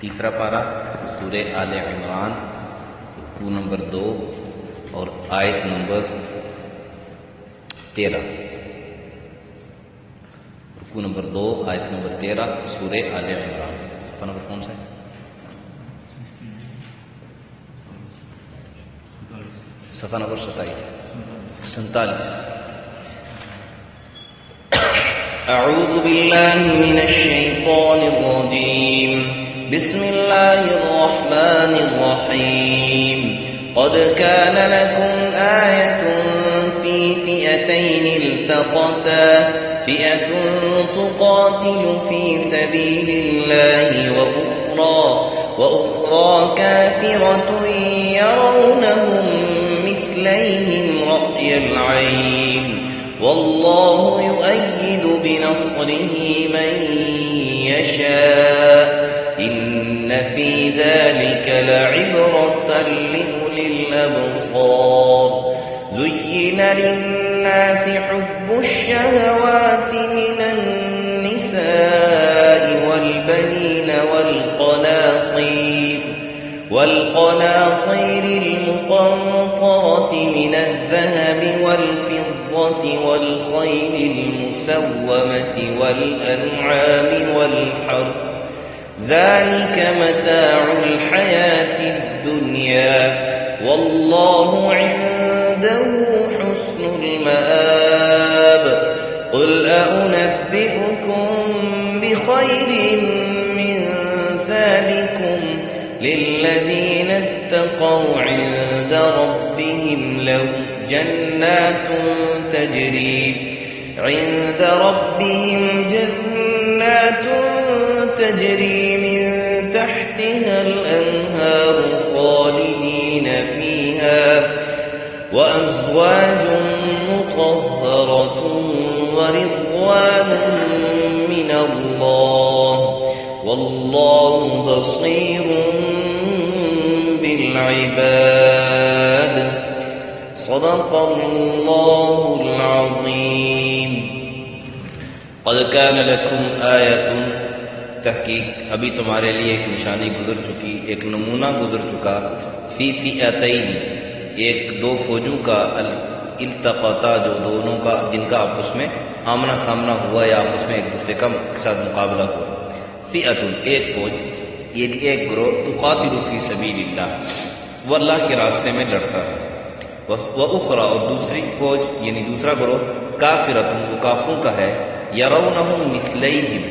تیسرا پارہ سورہ آل عمران رکوع نمبر 2 اور آیت نمبر 13۔ رکوع نمبر 2 آیت نمبر 13 سورہ آل عمران۔ صفحہ نمبر کون سا ہے؟ صفحہ نمبر 47۔ أعوذ بالله من الشيطان الرجيم بسم الله الرحمن الرحيم قد كان لكم آية في فئتين التقتا فئة تقاتل في سبيل الله وأخرى كافرة يرونهم مثليهم رأي العين والله يؤيد بنصره من يشاء إن في ذلك لعبرة لأولي الأبصار زين للناس حب الشهوات من النساء والبنين والقناطير المقنطرة من الذهب والفضة والخيل المسومة والأنعام والحرث ذلك متاع الحياة الدنيا والله عنده حسن المآب قل أنبئكم بخير من ذلكم للذين اتقوا عند ربهم لهم جنات تجري من تحتها الأنهار خالدين فيها وأزواج مطهرة ورضوان من الله والله بصير بالعباد صدق الله العظيم۔ قد كان لكم آیۃ، تحقیق ابھی تمہارے لیے ایک نشانی گزر چکی، ایک نمونہ گزر چکا، فی فئتین، ایک دو فوجوں کا، التقطا جو دونوں کا، جن کا آپس میں آمنا سامنا ہوا یا آپس میں ایک دوسرے کا ساتھ مقابلہ ہوا۔ فئۃ ایک فوج، یہ ایک گروہ، تقاتل فی سبیل اللہ، وہ اللہ کے راستے میں لڑتا ہے، وأخرى اور دوسری فوج یعنی دوسرا گروہ، کافرۃ وہ کافروں کا ہے، یرونہم مثلیہم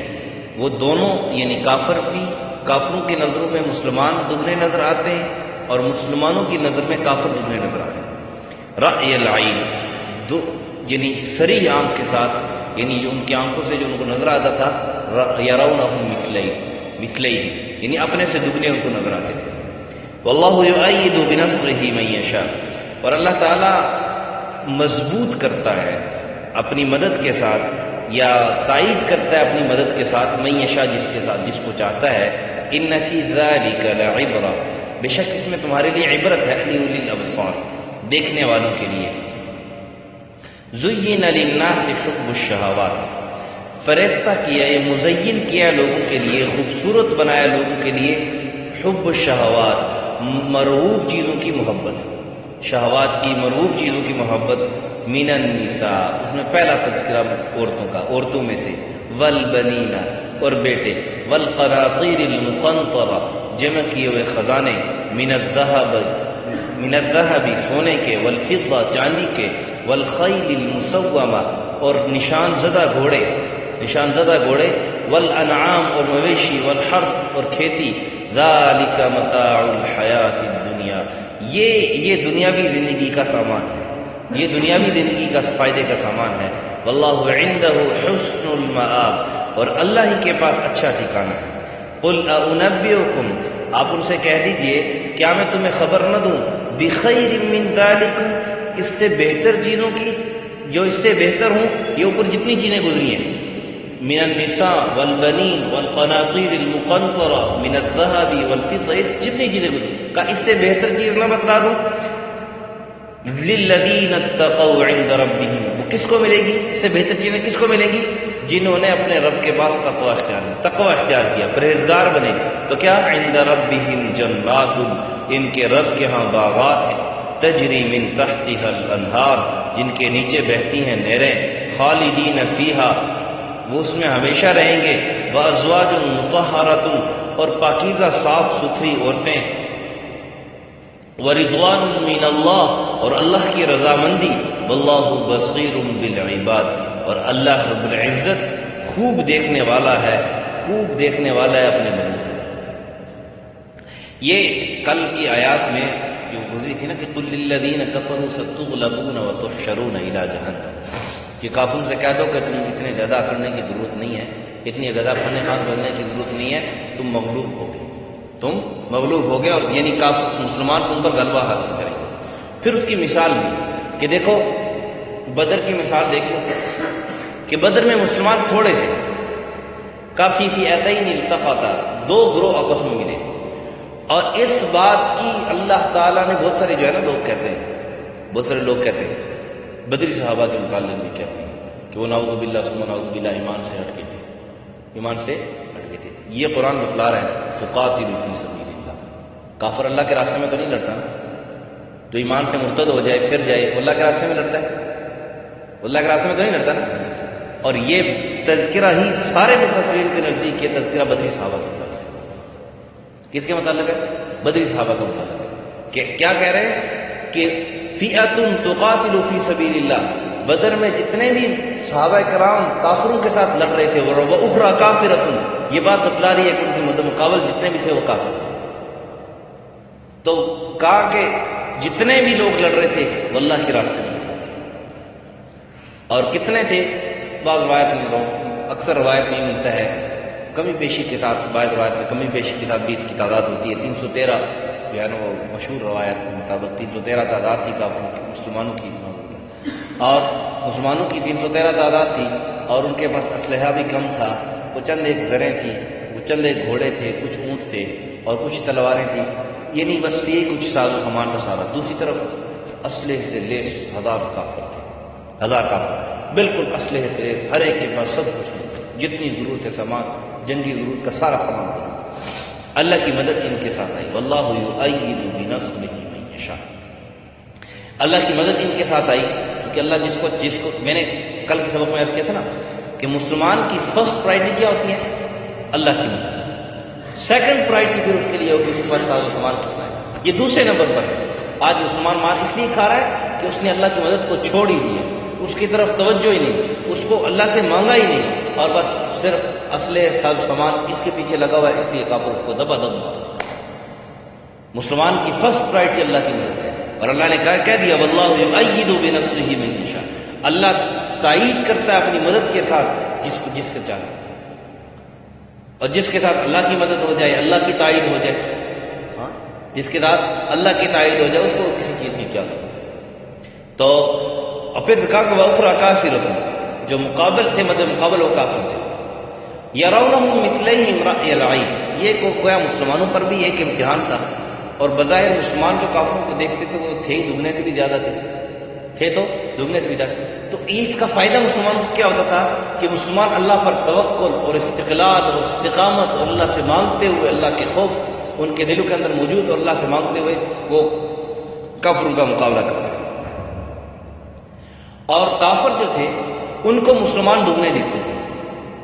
وہ دونوں یعنی کافر بھی، کافروں کی نظروں میں مسلمان دگنے نظر آتے ہیں اور مسلمانوں کی نظر میں کافر دگنے نظر آتے ہیں۔ رأی العین یعنی سری آنکھ کے ساتھ، یعنی ان کی آنکھوں سے جو ان کو نظر آتا تھا، یرونہم مثلیہم یعنی اپنے سے دگنے ان کو نظر آتے تھے۔ واللہ یؤید بنصرہ من یشاء اور اللہ تعالیٰ مضبوط کرتا ہے اپنی مدد کے ساتھ یا تائید کرتا ہے اپنی مدد کے ساتھ، من یشاء جس کو چاہتا ہے۔ ان فی ذلک لعبرہ بے شک اس میں تمہارے لیے عبرت ہے، لأولی الابصار دیکھنے والوں کے لیے۔ زین للناس حب الشہوات فریفتہ کیا، یہ مزین کیا لوگوں کے لیے، خوبصورت بنایا لوگوں کے لیے، حب الشہوات مرغوب چیزوں کی محبت، شہوات کی مرغوب چیزوں کی محبت، من النساء اس میں پہلا تذکرہ عورتوں کا، عورتوں میں سے، والبنین اور بیٹے، والقناطیر المقنطرہ جمع کیے ہوئے خزانے، من الذهب سونے کے، والفضہ چاندی کے، والخیل المسومہ اور نشان زدہ گھوڑے، والانعام اور مویشی، والحرث اور کھیتی، ذالک متاع الحیات الدنیا یہ دنیاوی زندگی کا سامان ہے، یہ دنیاوی زندگی کا فائدے کا سامان ہے۔ واللہ عندہ حسن المآب اور اللہ ہی کے پاس اچھا ٹھکانہ ہے۔ قل انبئکم آپ ان سے کہہ دیجئے کیا میں تمہیں خبر نہ دوں، بخیر من ذالکم اس سے بہتر چیزوں کی، جو اس سے بہتر ہوں، یہ اوپر جتنی چیزیں گزری ہیں، من النساء والبنین والقناطیر المقنطرہ من الذهب والفضہ، جتنی چیزیں گزری، کہ اس سے بہتر چیز نہ بتلا دوں؟ للذین اتقوا عند ربهم وہ کس کو ملے گی؟ اس سے بہتر چیزیں کس کو ملے گی؟ جنہوں نے اپنے رب کے پاس تقوی اختیار کیا، پرہیزگار بنے، تو کیا عند ربہم جنات، ان کے رب کے ہاں باغات ہیں، تجری من تحتها الانہار، جن کے نیچے بہتی ہیں نہریں، خالدین فیہا، وہ اس میں ہمیشہ رہیں گے، وازواج مطہرۃ، اور پاکیزہ صاف ستھری عورتیں، ورضوان من اللہ، اور اللہ کی رضامندی، واللہ بصیر بالعباد، اور اللہ رب العزت خوب دیکھنے والا ہے اپنے بندوں کو۔ یہ کل کی آیات میں جو گزری تھی نا کہ قل للذین کفروا ستغلبون وتحشرون الی جہنم، کہ کافروں سے کہہ دو کہ تم اتنے زیادہ اکڑنے کی ضرورت نہیں ہے، اتنی زیادہ فن خان بننے کی ضرورت نہیں ہے، تم مغلوب ہو گئے، اور یعنی کافر مسلمان تم پر غلبہ حاصل کریں گے۔ پھر اس کی مثال دی کہ دیکھو بدر کی مثال دیکھو کہ بدر میں مسلمان تھوڑے سے، کافی فئتین التقطا، دو گروہ آپس میں ملے، اور اس بات کی اللہ تعالیٰ نے بہت سارے لوگ کہتے ہیں بدری صحابہ کے متعلق بھی کہتے ہیں کہ وہ نعوذ باللہ ثم نعوذ باللہ ایمان سے ہٹ گئے تھے۔ یہ قرآن بتلا رہا ہے تو قاتلوا فی سبیل اللہ، کافر اللہ کے راستے میں تو نہیں لڑتا نا، جو ایمان سے مرتد ہو جائے پھر جائے وہ اللہ کے راستے میں لڑتا ہے، اللہ کے راستے میں تو نہیں لڑتا نا۔ اور یہ تذکرہ ہی سارے مفسرین کے نزدیک یہ تذکرہ بدری صحابہ کے متعلق ہے۔ کس کے متعلق ہے؟ بدری صحابہ کے متعلق ہے۔ کہ کیا کہہ رہے ہیں کہ فئۃ تقاتل فی سبیل اللہ، بدر میں جتنے بھی صحابہ کرام کافروں کے ساتھ لڑ رہے تھے، وَأُخْرَى كَافِرَةٌ، یہ بات بتلا رہی ہے کہ ان کے مدمقابل جتنے بھی تھے وہ کافر تھے۔ تو کہا کہ جتنے بھی لوگ لڑ رہے تھے وہ اللہ کے راستے میں لڑ رہے تھے، اور کتنے تھے بعض روایت میں، اکثر روایت میں ملتا ہے کمی بیشی کے ساتھ، بعض روایت میں کمی بیشی کے ساتھ 20 کی تعداد ہوتی ہے، 313 جو ہے نا وہ مشہور روایت کے مطابق 313 تعداد تھی کافروں کی، مسلمانوں کی، اور مسلمانوں کی 313 تعداد تھی، اور ان کے پاس اسلحہ بھی کم تھا، وہ چند ایک زریں تھیں، وہ چند ایک گھوڑے تھے، کچھ اونٹ تھے اور کچھ تلواریں تھیں، یعنی بس یہ کچھ ساز و سامان تھا سارا۔ دوسری طرف اسلحے سے لیس 1000 کافر تھے، 1000 کافر بالکل اسلحے سے لیس، ہر ایک کے پاس سب کچھ جتنی ضرورت ہے سامان، جنگی ضرورت کا سارا سامان تھا۔ اللہ کی مدد ان کے ساتھ آئی، واللہ یؤید بنصرہ من یشاء، اللہ کی مدد ان کے ساتھ آئی، کیونکہ اللہ جس کو میں نے کل کے سبق میں عرض کیا تھا نا کہ مسلمان کی فرسٹ پرائرٹی کیا ہوتی ہے؟ اللہ کی مدد، سیکنڈ پرائرٹی پھر اس کے لیے ہوگی اس کے پاس ساز و سامان کتنا ہے، یہ دوسرے نمبر پر ہے۔ آج مسلمان مار اس لیے کھا رہا ہے کہ اس نے اللہ کی مدد کو چھوڑ ہی دیا، اس کی طرف توجہ ہی نہیں، اس کو اللہ سے مانگا ہی نہیں، اور بس صرف اسلحے ساز و سامان اس کے پیچھے لگا ہوا ہے، اس لیے کافر اس کو دبا دب مارا۔ مسلمان کی فرسٹ پرائرٹی اللہ کی مدد ہے، اور اللہ نے کہہ دیا واللہ یؤید بنصرہ من یشاء، اللہ تائید کرتا ہے اپنی مدد کے ساتھ جس کے چاہے، اور جس کے ساتھ اللہ کی مدد ہو جائے، اللہ کی تائید ہو جائے، ہاں جس کے ساتھ اللہ کی تائید ہو جائے اس کو کسی چیز کی کیا ضرورت۔ تو اور پھر کہا کہ وَأُخْرَى كَافِرَةٌ، جو مقابل تھے مد مقابل وہ کافر تھے، يَرَوْنَهُمْ مِثْلَيْهِمْ رَأْيَ الْعَيْنِ، یہ گویا مسلمانوں پر بھی ایک امتحان تھا، اور بظاہر مسلمان جو کافروں کو دیکھتے تھے وہ تھے دگنے سے بھی زیادہ تھے تو دگنے سے بھی زیادہ، تو اس کا فائدہ مسلمانوں کو کیا ہوتا تھا کہ مسلمان اللہ پر توکل اور استقلال اور استقامت اور اللہ سے مانگتے ہوئے، اللہ کے خوف ان کے دلوں کے اندر موجود اور اللہ سے مانگتے ہوئے وہ کافروں کا مقابلہ کرتے ہیں۔ اور کافر جو تھے ان کو مسلمان دگنے دیتے تھے،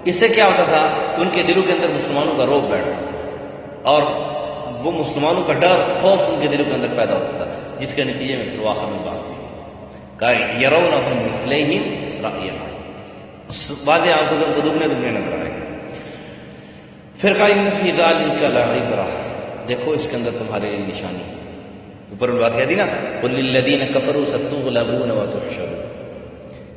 اس سے کیا ہوتا تھا ان کے دلوں کے اندر مسلمانوں کا رعب بیٹھتا تھا، اور وہ مسلمانوں کا ڈر خوف ان کے دلوں کے اندر پیدا ہوتا تھا، جس کے نتیجے میں پھر آخر میں بات ہوئی کہ یرونہم مثلیہم رأی العین، واضح آنکھوں سے ان کو دگنے نظر آ رہے تھے۔ پھر کہا ان فی ذلک لعبرہ، دیکھو اس کے اندر تمہارے لیے نشانی ہے۔ اوپر بات کہہ دی نا قل للذین کفروا ستغلبون وتحشرون،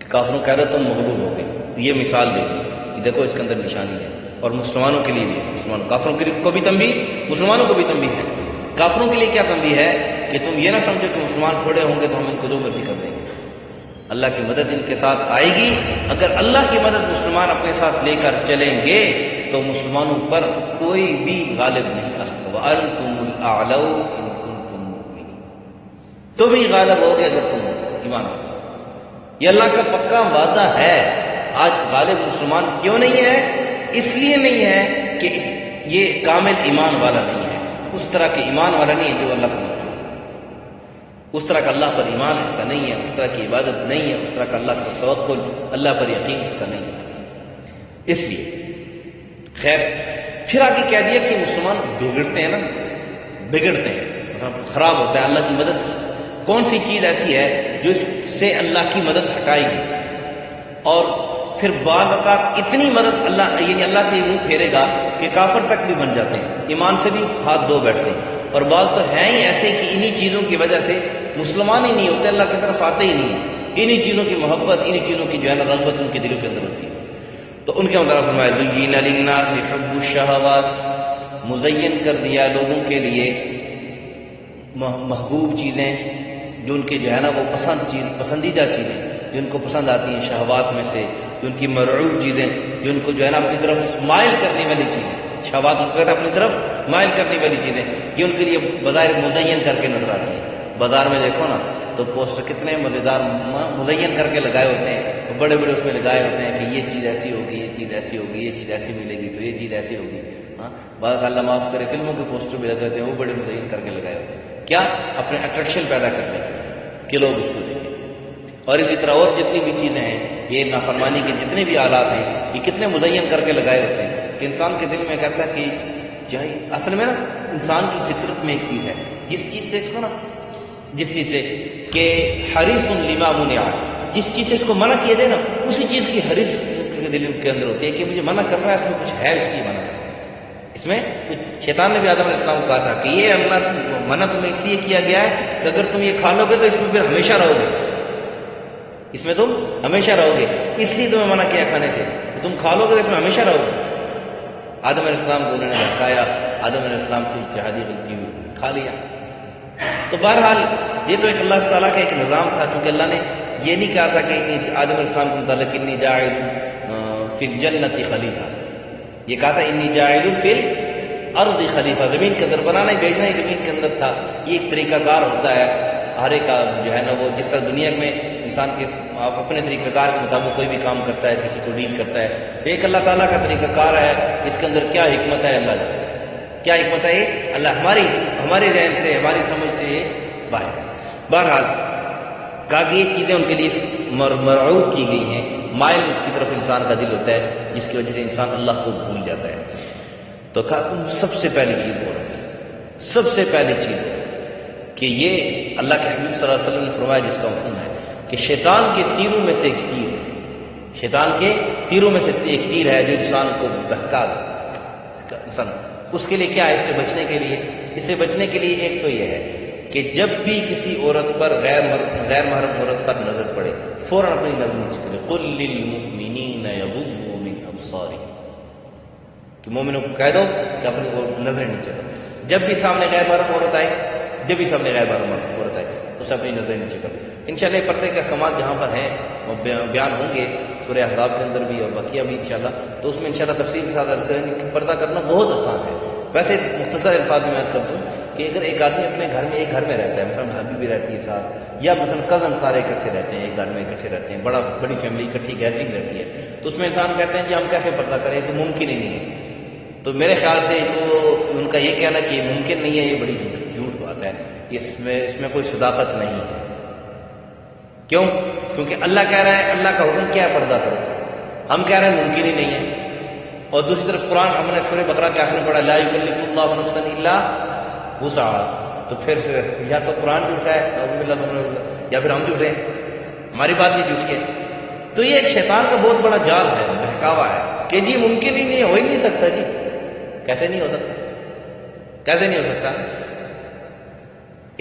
کافروں کہہ دو تم مغلوب ہو گئے، یہ مثال دے دی کہ دیکھو اس کے اندر نشانی ہے، اور مسلمانوں کے لیے بھی ہے، مسلمانوں کافروں کے لیے کو بھی تنبیہ، مسلمانوں کو بھی تنبیہ ہے۔ کافروں کے لیے کیا تنبیہ ہے کہ تم یہ نہ سمجھو کہ مسلمان تھوڑے ہوں گے تو ہم ان کو جو مرضی کر دیں گے، اللہ کی مدد ان کے ساتھ آئے گی۔ اگر اللہ کی مدد مسلمان اپنے ساتھ لے کر چلیں گے تو مسلمانوں پر کوئی بھی غالب نہیں آ سکتا۔ وَأَنْتُمُ الْأَعْلَوْا إِن كُنتُم مُؤْمِنِينَ، تم ہی غالب ہوگے اگر تم ایمان رکھو، یہ اللہ کا پکا وعدہ ہے آج غالب مسلمان کیوں نہیں ہے؟ اس لیے نہیں ہے کہ یہ کامل ایمان والا نہیں ہے، اس طرح کے ایمان والا نہیں ہے جو اللہ کو مطلب، اس طرح کا اللہ پر ایمان اس کا نہیں ہے، اس طرح کی عبادت نہیں ہے، اس طرح کا اللہ کا توکل، اللہ پر یقین اس کا نہیں ہے۔ اس لیے خیر پھر آگے کہہ دیا کہ مسلمان بگڑتے ہیں نا، بگڑتے ہیں، خراب ہوتا ہے۔ اللہ کی مدد کون سی چیز ایسی ہے جو اس سے اللہ کی مدد ہٹائے گی؟ اور پھر بعض اوقات اتنی مدد اللہ یعنی اللہ سے منہ پھیرے گا کہ کافر تک بھی بن جاتے ہیں، ایمان سے بھی ہاتھ دھو بیٹھتے ہیں، اور بعض تو ہیں ہی ایسے کہ انہی چیزوں کی وجہ سے مسلمان ہی نہیں ہوتے، اللہ کی طرف آتے ہی نہیں ہیں، انہی چیزوں کی محبت، انہی چیزوں کی جو ہے نا رغبت ان کے دلوں کے اندر ہوتی ہے۔ تو ان کے مطلب فرمایا زُيِّنَ لِلنَّاسِ حُبُّ الشَّهَوَاتِ، مزین کر دیا لوگوں کے لیے محبوب چیزیں جو ان کے جو ہے نا وہ پسندیدہ چیزیں جو ان کو پسند آتی ہیں، شہوات میں سے جو ان کی مرعوب چیزیں جو ان کو جو ہے نا اپنی طرف مائل کرنے والی چیزیں، شہوات ان کو کہتے ہیں اپنی طرف مائل کرنے والی چیزیں، یہ ان کے لیے بظاہر مزین کر کے نظر آتی ہیں۔ بازار میں دیکھو نا تو پوسٹر کتنے مزیدار مزین کر کے لگائے ہوتے ہیں، بڑے بڑے اس میں لگائے ہوتے ہیں کہ یہ چیز ایسی ہوگی، یہ چیز ایسی ہوگی، یہ چیز ایسی ملے گی تو یہ چیز ایسی ہوگی۔ ہاں بعض اللہ معاف کرے فلموں کے پوسٹر بھی لگے ہوتے ہیں، وہ بڑے مزین کر کے لگائے ہوتے ہیں، کیا؟ اپنے اٹریکشن پیدا کرنے کے لیے کہ لوگ اس کو دیکھیں۔ اور اسی طرح اور جتنی بھی چیزیں ہیں، یہ نافرمانی کے جتنے بھی آلات ہیں، یہ کتنے مزین کر کے لگائے ہوتے ہیں کہ انسان کے دل میں کہتا ہے کہ اصل میں نا انسان کی فطرت میں ایک چیز ہے، جس چیز سے اس کو نا جس چیز سے کہ حریص لما منع، جس چیز سے اس کو منع کیا جائے نا اسی چیز کی حریص کے دل کے اندر ہوتی ہے کہ مجھے منع کر رہا ہے، اس میں کچھ ہے، اس لیے منع کر رہا ہے۔ اس میں شیطان نے بھی آدم علیہ السلام کو کہا تھا کہ یہ اللہ منع تمہیں اس لیے کیا گیا ہے کہ اگر تم یہ کھا لو گے تو اس میں پھر ہمیشہ رہو گے، اس میں تم ہمیشہ رہو گے، اس لیے تمہیں منع کیا کھانے سے، تم کھا لو گے تو اس میں ہمیشہ رہو گے۔ آدم علیہ السلام کو انہوں نے بھٹکایا، آدم علیہ السلام سے اجتہادی غلطی ہوئی، کھا لیا۔ تو بہرحال یہ تو ایک اللہ تعالیٰ کا ایک نظام تھا، چونکہ اللہ نے یہ نہیں کہا تھا کہ آدم علیہ السلام کے متعلق انی جاعل فی الجنت خلیفہ، یہ کہا تھا انی جاعل فی الارض خلیفہ، زمین کے اندر بنانا ہی بھیجنا ہی زمین کے اندر تھا۔ یہ ایک طریقہ کار ہوتا ہے ہر ایک کا جو ہے نا، وہ جس طرح دنیا میں انسان کے اپنے طریقہ کار کے مطابق کوئی بھی کام کرتا ہے، کسی کو ڈیل کرتا ہے، تو ایک اللہ تعالیٰ کا طریقہ کار ہے، اس کے اندر کیا حکمت ہے اللہ جانتا ہے، کیا حکمت ہے یہ اللہ ہمارے ذہن سے، ہماری سمجھ سے یہ باہر۔ بہرحال کہا کہ یہ چیزیں ان کے لیے مرعوب کی گئی ہیں، مائل اس کی طرف انسان کا دل ہوتا ہے، جس کی وجہ سے انسان اللہ کو بھول جاتا ہے۔ تو کہا سب سے پہلی چیز وہ سب سے پہلی چیز کہ یہ اللہ کے حبیب صلی اللہ علیہ وسلم نے فرمایا، جس کا مفہوم ہے کہ شیطان کے تیروں میں سے ایک تیر ہے، شیطان کے تیروں میں سے ایک تیر ہے جو انسان کو بہکا دیتا ہے۔ انسان اس کے لیے کیا ہے؟ اس سے بچنے کے لیے ایک تو یہ ہے کہ جب بھی کسی عورت پر غیر محرم عورت پر نظر پڑے فوراً اپنی نظر نیچے کرے، قل للمؤمنین یغضوا من ابصارہم، کہ مومنوں کو کہہ دو کہ اپنی نظریں نیچے کرو، جب بھی سامنے غیر محرم عورت آئے، اسے اپنی نظریں نیچے کر دو۔ انشاءاللہ پردے کے احکامات جہاں پر ہیں وہ بیان ہوں گے سورہ احزاب کے اندر بھی اور بقیہ بھی انشاءاللہ، تو اس میں انشاءاللہ تفصیل کے ساتھ عرض کریں گے کہ پردہ کرنا بہت آسان ہے۔ ویسے مختصر الفاظ میں یاد کرتا ہوں کہ اگر ایک آدمی اپنے گھر میں ایک گھر میں رہتا ہے، مثلا بھابھی بھی رہتی ہے ساتھ، یا مثلا کزن سارے اکٹھے رہتے ہیں، ایک گھر میں اکٹھے رہتے ہیں، بڑی فیملی اکٹھی گیدرنگ رہتی ہے، تو اس میں انسان کہتے ہیں کہ ہم کیسے پردہ کریں، تو ممکن ہی نہیں ہے۔ تو میرے خیال سے تو ان کا یہ کہنا کہ یہ ممکن نہیں ہے، یہ بڑی جھوٹ بات ہے، اس میں کوئی صداقت نہیں ہے۔ کیوں؟ کیونکہ اللہ کہہ رہا ہے، اللہ کا حکم کیا ہے؟ پردہ کرو، ہم کہہ رہے ہیں ممکن ہی نہیں ہے۔ اور دوسری طرف قرآن ہم نے سورہ بقرہ کے آخر میں پڑھا لا یکلف اللہ نفسا الا وسعها، تو پھر یا تو قرآن جھوٹا ہے نعوذ باللہ، یا پھر ہم جھوٹے ہیں، ہماری بات یہ جھوٹی ہے۔ تو یہ ایک شیطان کا بہت بڑا جال ہے، بہکاوا ہے کہ جی ممکن ہی نہیں، ہو ہی نہیں سکتا۔ جی کیسے نہیں ہو سکتا؟ کیسے نہیں ہو سکتا؟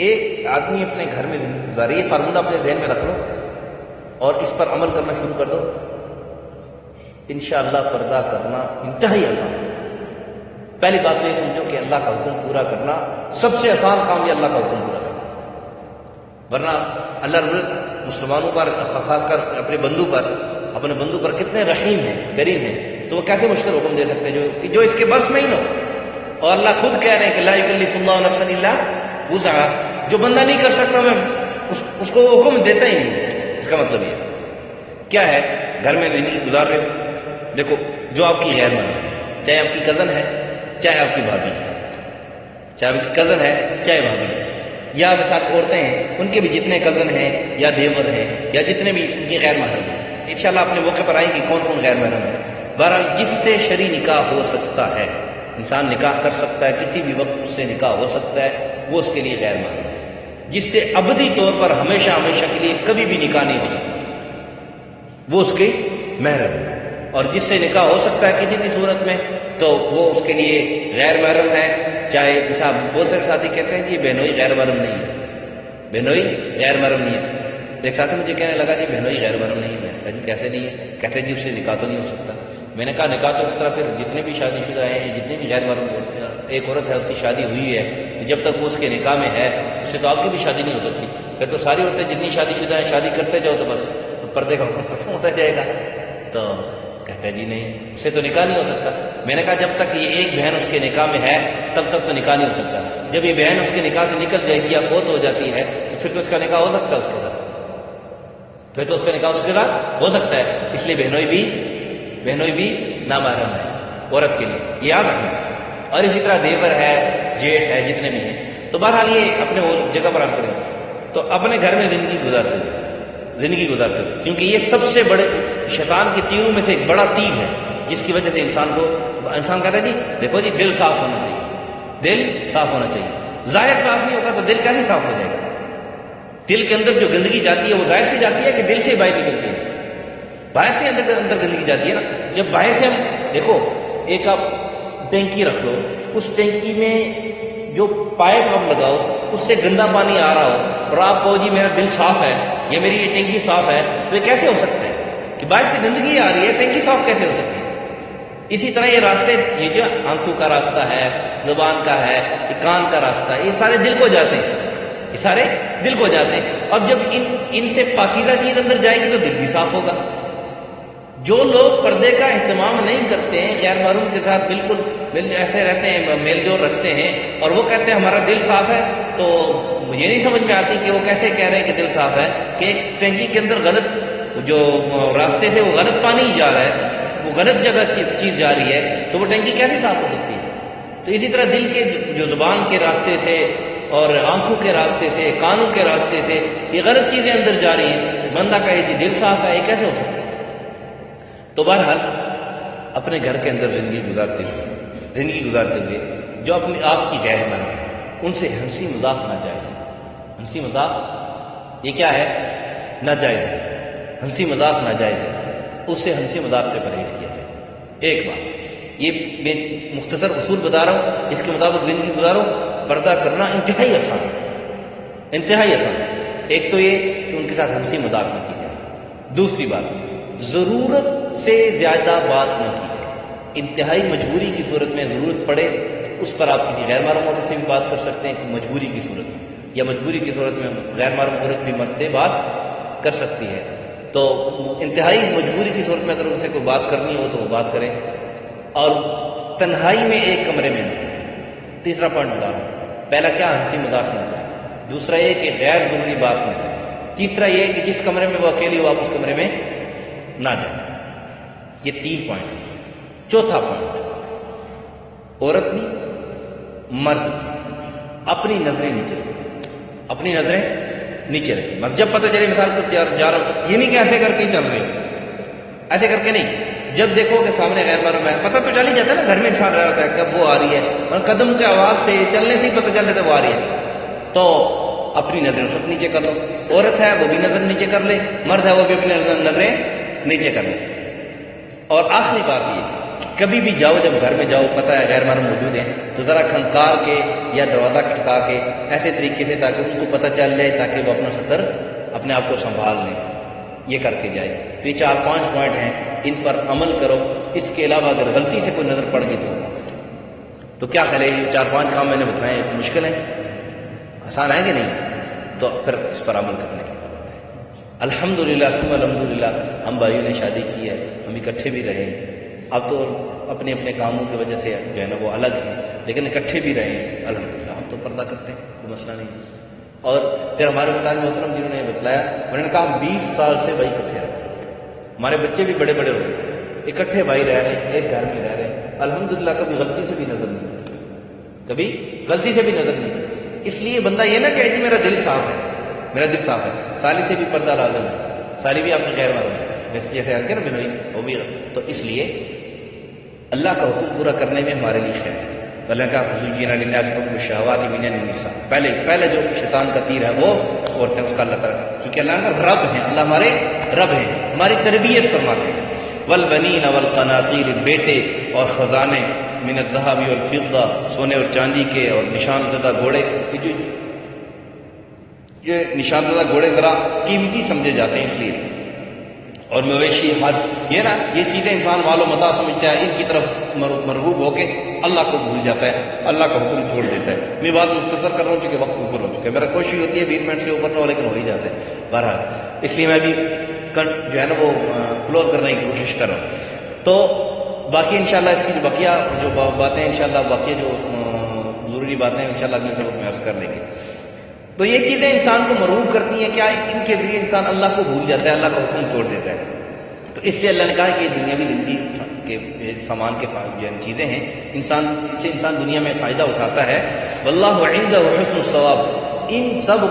ایک آدمی اپنے گھر میں زندگی گزاری، یہ فارمولہ اپنے ذہن میں رکھ لو اور اس پر عمل کرنا شروع کر دو، انشاءاللہ پردہ کرنا انتہائی آسان ہے۔ پہلی بات تو یہ سمجھو کہ اللہ کا حکم پورا کرنا سب سے آسان کام، یہ اللہ کا حکم پورا کرنا، ورنہ اللہ رب مسلمانوں پر، خاص کر اپنے بندوں پر کتنے رحیم ہیں، کریم ہیں، تو وہ کیسے مشکل حکم دے سکتے ہیں جو اس کے بس میں ہی نہ ہو۔ اور اللہ خود کہہ رہے ہیں کہ لا یکلف اللہ نفسا الا وسعها، جو بندہ نہیں کر سکتا میں اس کو حکم دیتا ہی نہیں۔ اس کا مطلب یہ کیا ہے گھر میں زندگی گزار رہے ہو، دیکھو جو آپ کی غیر محرم ہے، چاہے آپ کی کزن ہے، چاہے آپ کی بھابھی ہے، چاہے آپ کی کزن ہے چاہے بھابھی ہے، یا آپ کے ساتھ عورتیں ہیں، ان کے بھی جتنے کزن ہیں یا دیور ہیں یا جتنے بھی ان کی غیر محرم ہیں، انشاءاللہ اپنے موقع پر آئیں کہ کون کون غیر محرم ہے۔ بہرحال جس سے شرعی نکاح ہو سکتا ہے، انسان نکاح کر سکتا ہے، کسی بھی وقت اس سے نکاح ہو سکتا ہے، وہ اس کے لیے غیر محرم ہے۔ جس سے ابدی طور پر ہمیشہ ہمیشہ کے لیے کبھی بھی نکاح نہیں ہو سکتا، وہ اس کی محرم ہے۔ اور جس سے نکاح ہو سکتا ہے کسی بھی صورت میں، تو وہ اس کے لیے غیر محرم ہے۔ چاہے مثال بہت سارے ساتھی کہتے ہیں جی بہنوئی غیر محرم نہیں ہے، بہنوئی غیر محرم نہیں ہے۔ ایک ساتھی مجھے کہنے لگا جی بہنوئی غیر محرم نہیں ہے، میں نے کہا جی کیسے نہیں ہے؟ کہتے ہیں جی اس سے نکاح تو نہیں ہو سکتا۔ میں نے کہا نکاح تو اس طرح پھر جتنے بھی شادی شدہ ہیں، جتنے بھی غیر محرم، ایک عورت ہے اس کی شادی ہوئی ہے، تو جب تک وہ اس کے نکاح میں ہے اس سے تو آپ کی بھی شادی نہیں ہو سکتی۔ پھر تو ساری عورتیں جتنی شادی شدہ ہیں شادی کرتے جاؤ تو بس پردے کا حکم ختم ہوتا جائے گا۔ تو کہتے ہیں جی نہیں، اس سے تو نکاح نہیں ہو سکتا۔ میں نے کہا جب تک یہ ایک بہن اس کے نکاح میں ہے تب تک تو نکاح نہیں ہو سکتا۔ جب یہ بہن اس کے نکاح سے نکل جائے گی یا فوت ہو جاتی ہے تو پھر تو اس کا نکاح ہو سکتا ہے اس کے ساتھ، پھر تو اس کا نکاح اس کے ساتھ ہو سکتا ہے۔ اس لیے بہنوئی بھی نامحرم ہے عورت کے لیے، یہ یاد رکھنا۔ اور اسی طرح دیور ہے، جیٹھ ہے، جتنے بھی ہیں، تو بہرحال یہ اپنے وہ جگہ پر آپ کریں تو اپنے گھر میں زندگی گزارتے ہوئے، کیونکہ یہ سب سے بڑے شیطان کے تیروں میں سے ایک بڑا تیر ہے، جس کی وجہ سے انسان کہتا ہے جی دیکھو جی دل صاف ہونا چاہیے۔ ظاہر صاف نہیں ہوگا تو دل کیسے صاف ہو جائے گا؟ دل کے اندر جو گندگی جاتی ہے وہ ظاہر سے جاتی ہے کہ دل سے باہر نکلتی ہے؟ باہر سے اندر گندگی جاتی ہے نا۔ جب باہر سے ہم دیکھو، ایک آپ ٹینکی رکھ لو، اس ٹینکی میں جو پائپ آپ لگاؤ اس سے گندا پانی آ رہا ہو اور آپ کہو جی میرا دل صاف ہے یا میری یہ ٹینکی صاف ہے، تو یہ کیسے ہو سکتا ہے کہ باہر سے گندگی آ رہی ہے، ٹینکی صاف کیسے ہو سکتی ہے؟ اسی طرح یہ راستے، یہ جو آنکھوں کا راستہ ہے، زبان کا ہے، یہ کان کا راستہ ہے، یہ سارے دل کو جاتے ہیں۔ اور جب ان سے پاکیزہ چیز اندر جائے گی تو دل بھی صاف ہوگا۔ جو لوگ پردے کا اہتمام نہیں کرتے ہیں، غیر محرم کے ساتھ بالکل ایسے رہتے ہیں، میل جول رکھتے ہیں، اور وہ کہتے ہیں ہمارا دل صاف ہے، تو مجھے نہیں سمجھ میں آتی کہ وہ کیسے کہہ رہے ہیں کہ دل صاف ہے، کہ ایک ٹینکی کے اندر غلط جو راستے سے وہ غلط پانی ہی جا رہا ہے، وہ غلط جگہ چیز جا رہی ہے، تو وہ ٹینکی کیسے صاف ہو سکتی ہے؟ تو اسی طرح دل کے جو زبان کے راستے سے اور آنکھوں کے راستے سے، کانوں کے راستے سے یہ غلط چیزیں اندر جا رہی ہیں، بندہ کہے جی دل صاف ہے، یہ کیسے ہو سکتا ہے؟ تو بہرحال اپنے گھر کے اندر زندگی گزارتے ہوئے جو اپنے آپ کی غیر محرم ہے ان سے ہنسی مذاق ناجائز ہے۔ ہنسی مذاق یہ کیا ہے؟ ناجائز ہے۔ ہنسی مذاق ناجائز ہے، اس سے ہنسی مذاق سے پرہیز کیا جائے۔ ایک بات یہ میں مختصر اصول بتا رہا ہوں، اس کے مطابق زندگی گزارو۔ پردہ کرنا انتہائی آسان ہے۔ ایک تو یہ کہ ان کے ساتھ ہنسی مذاق نہ کی جائے۔ دوسری بات، ضرورت سے زیادہ بات نہ کی جائے۔ انتہائی مجبوری کی صورت میں ضرورت پڑے تو اس پر آپ کسی غیر محرم عورت سے بھی بات کر سکتے ہیں، مجبوری کی صورت میں، یا مجبوری کی صورت میں غیر محرم عورت بھی مرد سے بات کر سکتی ہے۔ تو انتہائی مجبوری کی صورت میں اگر ان سے کوئی بات کرنی ہو تو وہ بات کریں، اور تنہائی میں ایک کمرے میں نہیں۔ تیسرا پوائنٹ بتا رہا ہوں، پہلا کیا؟ ہنسی مذاق نہ کریں۔ دوسرا یہ کہ غیر ضروری بات نہ کریں۔ تیسرا یہ کہ جس کمرے میں وہ اکیلی ہو آپ اس کمرے میں نہ جائیں۔ یہ 3 پوائنٹ ہے۔ چوتھا پوائنٹ، عورت بھی مرد بھی اپنی نظریں نیچے رکھیں۔ مگر جب پتہ چلے مثال کو جا رہا ہوں، یہ نہیں کہ ایسے کر کے چل رہے، ایسے کر کے نہیں۔ جب دیکھو کہ سامنے غیر محرم ہے، پتہ تو چل ہی جاتا ہے نا، گھر میں انسان رہ رہتا ہے کب وہ آ رہی ہے، اور قدم کے آواز سے، چلنے سے ہی پتہ چل جاتا ہے وہ آ رہی ہے، تو اپنی نظریں سب نیچے کر لو۔ عورت ہے وہ بھی نظر نیچے کر لے، مرد ہے وہ بھی اپنی نظریں نیچے کر لے۔ اور آخری بات یہ کہ کبھی بھی جاؤ، جب گھر میں جاؤ پتہ ہے غیر محرم موجود ہیں، تو ذرا کھنکار کے یا دروازہ کھٹکا کے ایسے طریقے سے تاکہ ان کو پتہ چل جائے، تاکہ وہ اپنا ستر اپنے آپ کو سنبھال لیں، یہ کر کے جائے۔ تو یہ 4-5 پوائنٹ ہیں، ان پر عمل کرو۔ اس کے علاوہ اگر غلطی سے کوئی نظر پڑ گئی تو کیا خیال ہے؟ یہ 4-5 کام میں نے بتائے ہیں، مشکل ہے؟ آسان ہے کہ نہیں؟ تو پھر اس پر عمل کرنے کی ضرورت ہے۔ الحمدللہ ثم الحمدللہ ہم بھائیوں نے شادی کی ہے، ہم اکٹھے بھی رہے ہیں۔ اب تو اپنے اپنے کاموں کی وجہ سے جو ہے نا وہ الگ ہیں، لیکن اکٹھے بھی رہے ہیں الحمدللہ۔ ہم تو پردہ کرتے ہیں، کوئی مسئلہ نہیں۔ اور پھر ہمارے استاد محترم جنہوں نے بتلایا، انہوں نے کہا ہم 20 سال سے بھائی اکٹھے رہے، ہمارے بچے بھی بڑے بڑے ہو گئے، اکٹھے بھائی رہ رہے ہیں، ایک گھر میں رہ رہے ہیں، الحمدللہ کبھی غلطی سے بھی نظر نہیں آتی، کبھی غلطی سے بھی نظر نہیں آتی۔ اس لیے بندہ یہ نہ کہے جی میرا دل صاف ہے، میرا دل صاف ہے، سالی سے بھی پردہ لازم ہے، سالی بھی آپ کی غیر معلوم ہے، ویسے جیسے خیال کر بنوئی وہ بھی، تو اس لیے اللہ کا حکم پورا کرنے میں ہمارے لیے خیر ہے۔ تو اللہ نے کہا زُيِّنَ لِلنَّاسِ حُبُّ الشَّهَوَاتِ مِنَ النِّسَاءِ، پہلے جو شیطان کا تیر ہے وہ عورتیں، اس کا اللہ تعالیٰ، کیونکہ اللہ کا رب ہیں، اللہ ہمارے رب ہیں، ہماری تربیت فرماتے ہیں۔ والبنین والقناطیر، بیٹے اور خزانے، من الذهب والفضة، سونے اور چاندی کے، اور نشان زدہ گھوڑے، یہ نشان زدہ گھوڑے ذرا قیمتی سمجھے جاتے ہیں اس لیے، اور مویشی، حج، یہ نا یہ چیزیں انسان مال و متاع سمجھتا ہے، ان کی طرف مرغوب ہو کے اللہ کو بھول جاتا ہے، اللہ کا حکم چھوڑ دیتا ہے۔ میں بات مختصر کر رہا ہوں کیونکہ وقت اوپر ہو چکا ہے، میرا کوشش ہوتی ہے 20 منٹ سے اوپر نہ ہو، لیکن ہو ہی جاتا ہے بہرحال، اس لیے میں بھی جو ہے نا وہ کلوز کرنے کی کوشش کر رہا ہوں۔ تو باقی انشاءاللہ اس کی جو بقیہ جو باتیں انشاءاللہ باقی جو ضروری باتیں انشاءاللہ اگلے سبق میں عرض کر لیں گے۔ تو یہ چیزیں انسان کو مرغوب کرتی ہیں، کیا ان کے ذریعے انسان اللہ کو بھول جاتا ہے، اللہ کا حکم چھوڑ دیتا ہے۔ تو اس لیے اللہ نے کہا کہ یہ دنیاوی زندگی کے سامان کے چیزیں ہیں، انسان اس سے انسان دنیا میں فائدہ اٹھاتا ہے۔ واللہ عندہ حسن الثواب، ان سب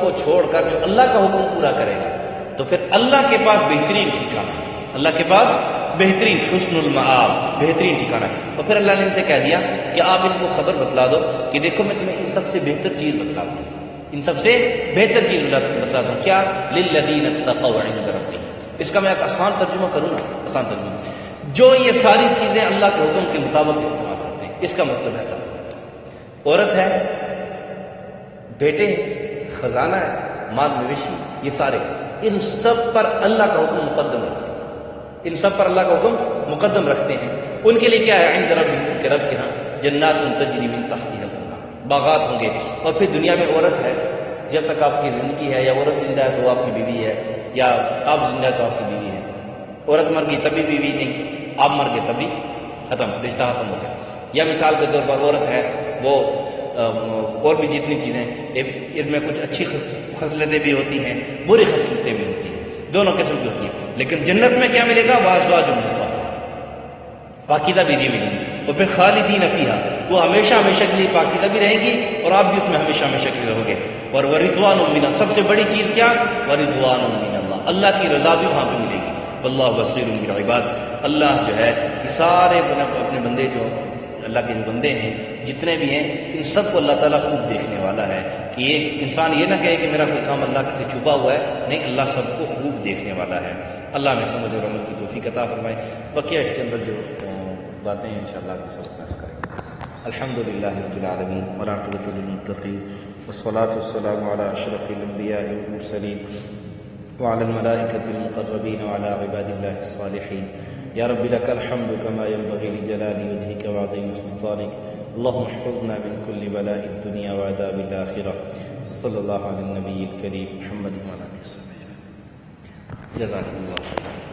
کو چھوڑ کر جو اللہ کا حکم پورا کرے گا تو پھر اللہ کے پاس بہترین ٹھکانہ ہے، اللہ کے پاس بہترین حسن المآب، بہترین ٹھکانہ ہے۔ اور پھر اللہ نے ان سے کہہ دیا کہ آپ ان کو خبر بتلا دو کہ دیکھو میں تمہیں ان سب سے بہتر چیز بتلاتا ہوں، ان سب سے بہتر چیز بتلاتا ہوں، کیا؟ للذین اتقوا عند ربہم۔ اس کا میں ایک آسان ترجمہ کروں نا، آسان ترجمہ، جو یہ ساری چیزیں اللہ کے حکم کے مطابق استعمال کرتے ہیں، اس کا مطلب ہے عورت ہے، بیٹے ہیں، خزانہ ہے، مال مویشی، یہ سارے، ان سب پر اللہ کا حکم مقدم رکھتے ہیں، ان سب پر اللہ کا حکم مقدم رکھتے ہیں۔ ان کے لیے کیا ہے؟ عند ربہم، ان کے رب کے ہاں، جنات تجری من تحتها الانہار، باغات ہوں گے۔ اور پھر دنیا میں عورت ہے، جب تک آپ کی زندگی ہے، یا عورت زندہ ہے تو آپ کی بیوی ہے، یا آپ زندہ ہے تو آپ کی بیوی ہے، عورت مر گئی تبھی بیوی نہیں، آپ مر گئے تبھی ختم، رشتہ ختم ہو گیا۔ یا مثال کے طور پر عورت ہے، وہ اور بھی جتنی چیزیں، ان میں کچھ اچھی خصلتیں بھی ہوتی ہیں، بری خصلتیں بھی ہوتی ہیں، دونوں قسم کی ہوتی ہیں، لیکن جنت میں کیا ملے گا؟ وازواج مطہرہ، پاکیزہ بیوی ملیں گی، اور پھر خالدین فیہا، وہ ہمیشہ ہمیشہ کے لیے پاکیزہ بھی رہیں گی اور آپ بھی اس میں ہمیشہ ہمیشہ کے لیے رہو گے۔ اور ورضوان من اللہ، سب سے بڑی چیز کیا؟ ورضوان من اللہ، اللہ کی رضا بھی وہاں پہ ملے گی۔ واللہ بصیر بالعباد، اللہ جو ہے یہ سارے اپنے بندے جو اللہ کے جو بندے ہیں جتنے بھی ہیں، ان سب کو اللہ تعالیٰ خوب دیکھنے والا ہے، کہ یہ انسان یہ نہ کہے کہ میرا کوئی کام اللہ سے چھپا ہوا ہے، نہیں، اللہ سب کو خوب دیکھنے والا ہے۔ اللہ میں سمجھ اور عمل کی توفیق عطا فرمائے۔ بقیہ اس کے اندر جو باتیں ہیں انشاءاللہ کے سبق میں کریں گے۔ الحمدللہ رب العالمین والعاقبۃ للمتقین والصلاۃ والسلام علی اشرف الانبیاء والمرسلین وعلى الملائکۃ المقربین وعلى عباد اللہ الصالحین۔ یا رب لك الحمد كما ينبغي لجلال وجهك وعظيم سلطانك، اللهم احفظنا من كل بلاء الدنيا وعذاب الآخرة، وصلى الله على النبي الكريم محمد وعلى آله وصحبه۔ جزاكم الله خيرا۔